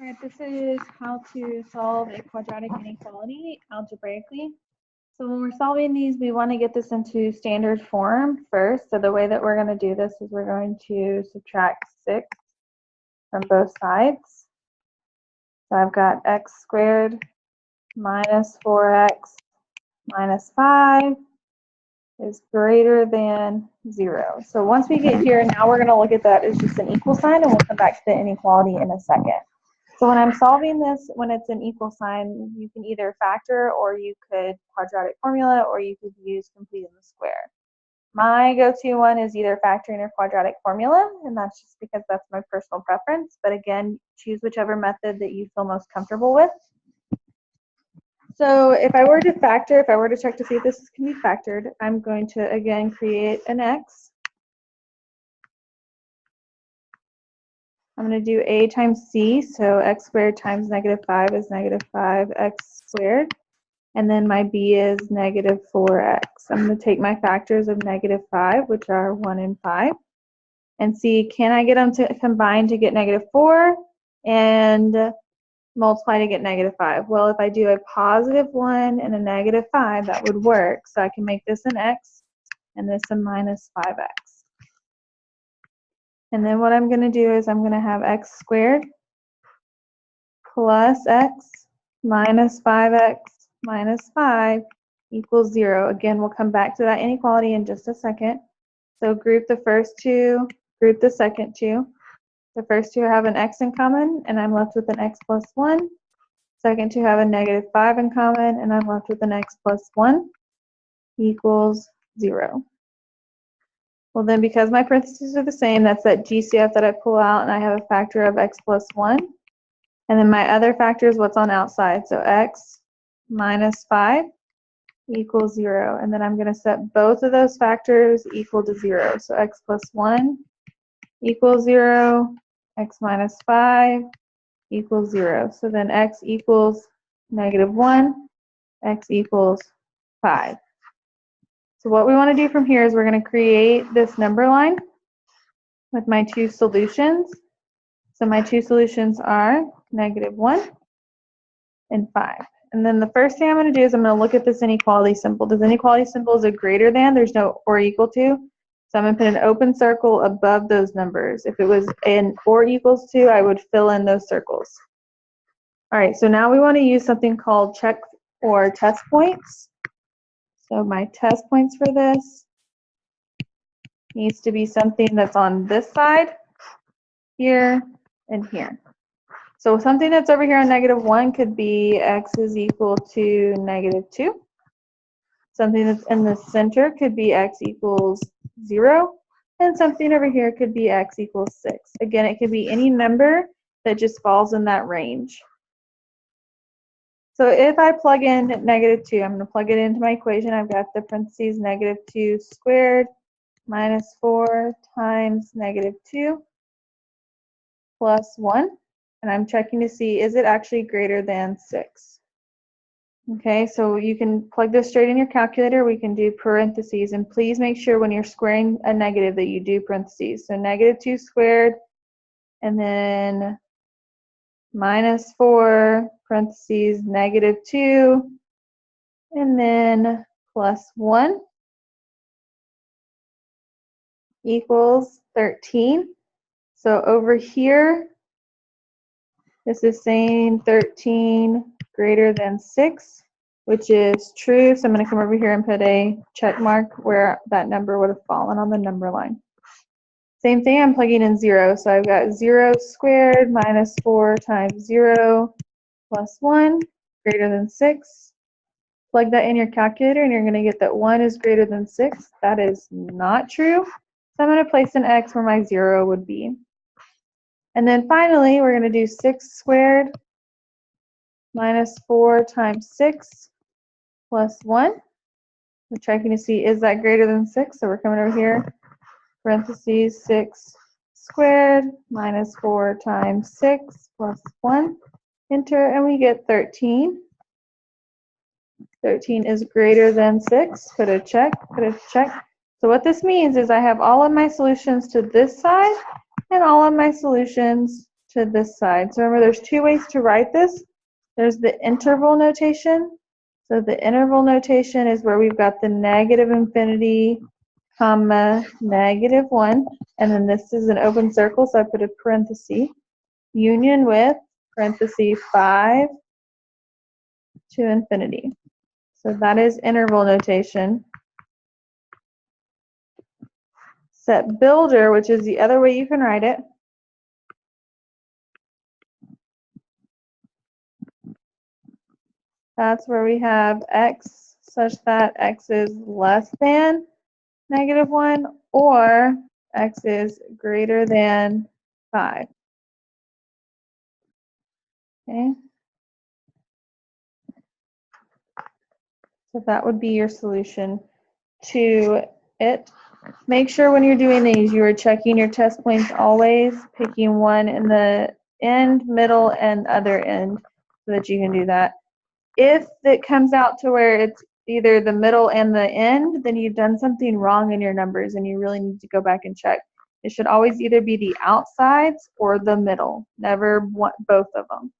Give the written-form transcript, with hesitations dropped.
All right, this is how to solve a quadratic inequality algebraically. So when we're solving these, we want to get this into standard form first. So the way that we're going to do this is we're going to subtract 6 from both sides. So I've got x squared minus 4x minus 5 is greater than 0. So once we get here, now we're going to look at that as just an equal sign, and we'll come back to the inequality in a second. So when I'm solving this, when it's an equal sign, you can either factor, or you could quadratic formula, or you could use completing the square. My go-to one is either factoring or quadratic formula, and that's just because that's my personal preference. But again, choose whichever method that you feel most comfortable with. So if I were to factor, if I were to check to see if this can be factored, I'm going to again create an x. I'm going to do a times c, so x squared times negative 5 is negative 5x squared. And then my b is negative 4x. I'm going to take my factors of negative 5, which are 1 and 5, and see, can I get them to combine to get negative 4 and multiply to get negative 5? Well, if I do a positive 1 and a negative 5, that would work. So I can make this an x and this a minus 5x. And then what I'm going to do is I'm going to have x squared plus x minus 5x minus 5 equals 0. Again, we'll come back to that inequality in just a second. So group the first two, group the second two. The first two have an x in common, and I'm left with an x plus 1. Second two have a negative 5 in common, and I'm left with an x plus 1 equals 0. Well then, because my parentheses are the same, that's that GCF that I pull out, and I have a factor of x plus 1. And then my other factor is what's on outside, so x minus 5 equals 0. And then I'm going to set both of those factors equal to 0. So x plus 1 equals 0, x minus 5 equals 0. So then x equals negative 1, x equals 5. So what we want to do from here is we're going to create this number line with my two solutions. So my two solutions are negative 1 and 5. And then the first thing I'm going to do is I'm going to look at this inequality symbol. This inequality symbol is a greater than. There's no or equal to. So I'm going to put an open circle above those numbers. If it was an or equals to, I would fill in those circles. All right, so now we want to use something called check or test points. So my test points for this needs to be something that's on this side, here, and here. So something that's over here on negative 1 could be x is equal to negative 2. Something that's in the center could be x equals 0. And something over here could be x equals 6. Again, it could be any number that just falls in that range. So if I plug in negative 2, I'm going to plug it into my equation. I've got the parentheses negative 2 squared minus 4 times negative 2 plus 1. And I'm checking to see, is it actually greater than 6? Okay, so you can plug this straight in your calculator. We can do parentheses. And please make sure when you're squaring a negative that you do parentheses. So negative 2 squared, and then minus 4, parentheses, negative 2, and then plus 1 equals 13. So over here, this is saying 13 greater than 6, which is true. So I'm going to come over here and put a check mark where that number would have fallen on the number line. Same thing, I'm plugging in 0. So I've got 0 squared minus 4 times 0 plus 1 greater than 6. Plug that in your calculator and you're going to get that 1 is greater than 6. That is not true. So I'm going to place an x where my 0 would be. And then finally, we're going to do 6 squared minus 4 times 6 plus 1. We're checking to see, is that greater than 6? So we're coming over here, parentheses 6 squared minus 4 times 6 plus 1. Enter, and we get 13. 13 is greater than 6. Put a check, put a check. So what this means is I have all of my solutions to this side and all of my solutions to this side. So remember, there's two ways to write this. There's the interval notation. So the interval notation is where we've got the negative infinity, comma, -1. And then this is an open circle, so I put a parenthesis. Union with, parenthesis, 5 to infinity. So that is interval notation. Set builder, which is the other way you can write it. That's where we have x such that x is less than -1 or x is greater than 5. Okay. So that would be your solution to it. Make sure when you're doing these, you are checking your test points always, picking one in the end, middle, and other end so that you can do that. If it comes out to where it's either the middle and the end, then you've done something wrong in your numbers and you really need to go back and check. It should always either be the outsides or the middle, never both of them.